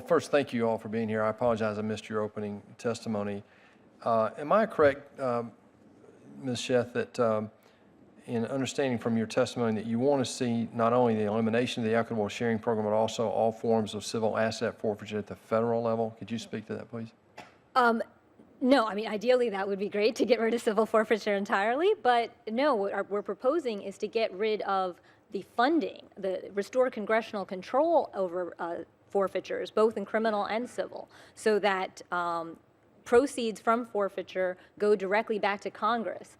First, thank you all for being here. I apologize I missed your opening testimony. Am I correct, Ms. Sheth, that in understanding from your testimony that you want to see not only the elimination of the equitable sharing program, but also all forms of civil asset forfeiture at the federal level? Could you speak to that, please? No, I mean, ideally that would be great to get rid of civil forfeiture entirely, but no, what we're proposing is to get rid of the funding, restore congressional control over forfeitures, both in criminal and civil, so that proceeds from forfeiture go directly back to Congress.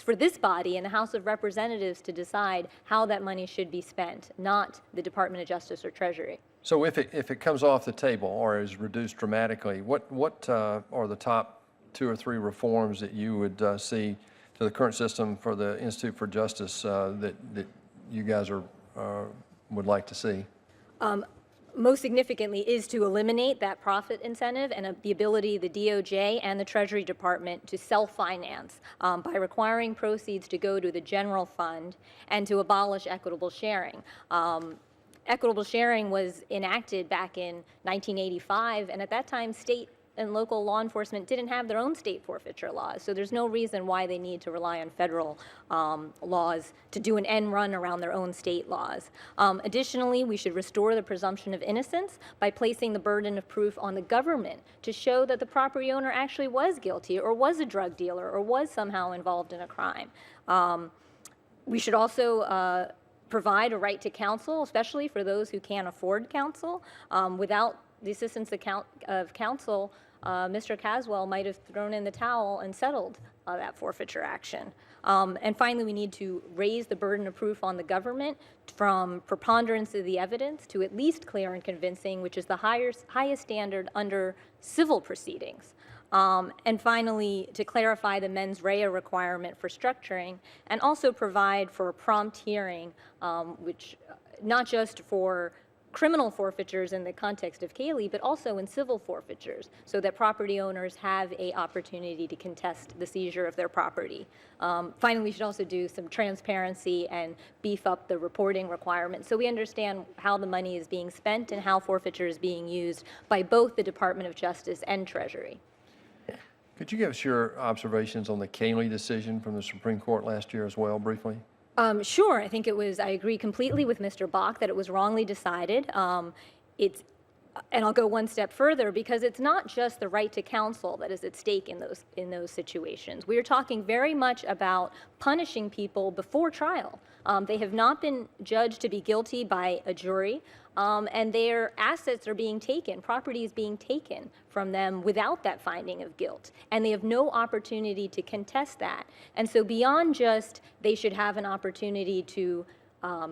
For this body and the House of Representatives to decide how that money should be spent, not the Department of Justice or Treasury. So if it comes off the table or is reduced dramatically, what are the top 2 or 3 reforms that you would see to the current system for the Institute for Justice that you guys would like to see? Most significantly is to eliminate that profit incentive and the ability of the DOJ and the Treasury Department to self-finance by requiring proceeds to go to the general fund and to abolish equitable sharing. Equitable sharing was enacted back in 1985, and at that time, state and local law enforcement didn't have their own state forfeiture laws, so there's no reason why they need to rely on federal laws to do an end run around their own state laws. Additionally, we should restore the presumption of innocence by placing the burden of proof on the government to show that the property owner actually was guilty or was a drug dealer or was somehow involved in a crime. We should also provide a right to counsel, especially for those who can't afford counsel. Without the assistance of counsel, Mr. Caswell might have thrown in the towel and settled that forfeiture action. And finally, we need to raise the burden of proof on the government from preponderance of the evidence to at least clear and convincing, which is the highest standard under civil proceedings. And finally, to clarify the mens rea requirement for structuring and also provide for a prompt hearing, which not just for criminal forfeitures in the context of Cayley, but also in civil forfeitures, so that property owners have an opportunity to contest the seizure of their property. Finally, we should also do some transparency and beef up the reporting requirements so we understand how the money is being spent and how forfeiture is being used by both the Department of Justice and Treasury. Could you give us your observations on the Cayley decision from the Supreme Court last year as well, briefly? Sure. I think I agree completely with Mr. Bach that it was wrongly decided. And I'll go one step further because it's not just the right to counsel that is at stake in those situations. We are talking very much about punishing people before trial. They have not been judged to be guilty by a jury, and their assets are being taken, property is being taken from them without that finding of guilt, and they have no opportunity to contest that. And so beyond just they should have an opportunity to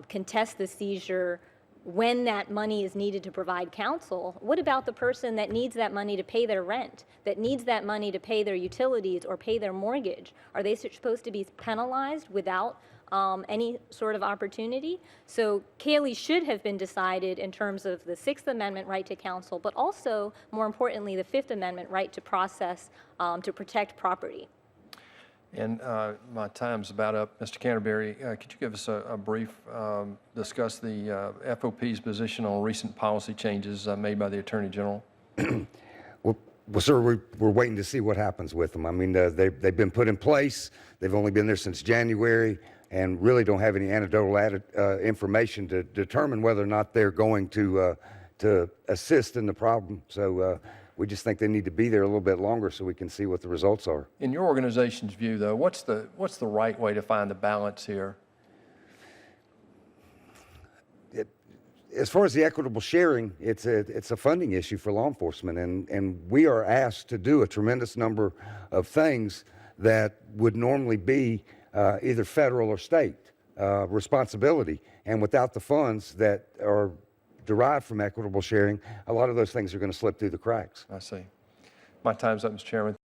contest the seizure when that money is needed to provide counsel, what about the person that needs that money to pay their rent, that needs that money to pay their utilities or pay their mortgage? Are they supposed to be penalized without any sort of opportunity? So Cayley should have been decided in terms of the Sixth Amendment right to counsel, but also, more importantly, the Fifth Amendment right to process to protect property. And my time's about up. Mr. Canterbury, could you give us a brief, discuss the FOP's position on recent policy changes made by the Attorney General? Well, sir, we're waiting to see what happens with them. I mean, they've been put in place. They've only been there since January and really don't have any anecdotal information to determine whether or not they're going to assist in the problem. So we just think they need to be there a little bit longer so we can see what the results are. In your organization's view, though, what's the right way to find the balance here? As far as the equitable sharing, it's a funding issue for law enforcement, and we are asked to do a tremendous number of things that would normally be either federal or state responsibility, and without the funds that are derived from equitable sharing, a lot of those things are going to slip through the cracks. I see. My time's up, Mr. Chairman.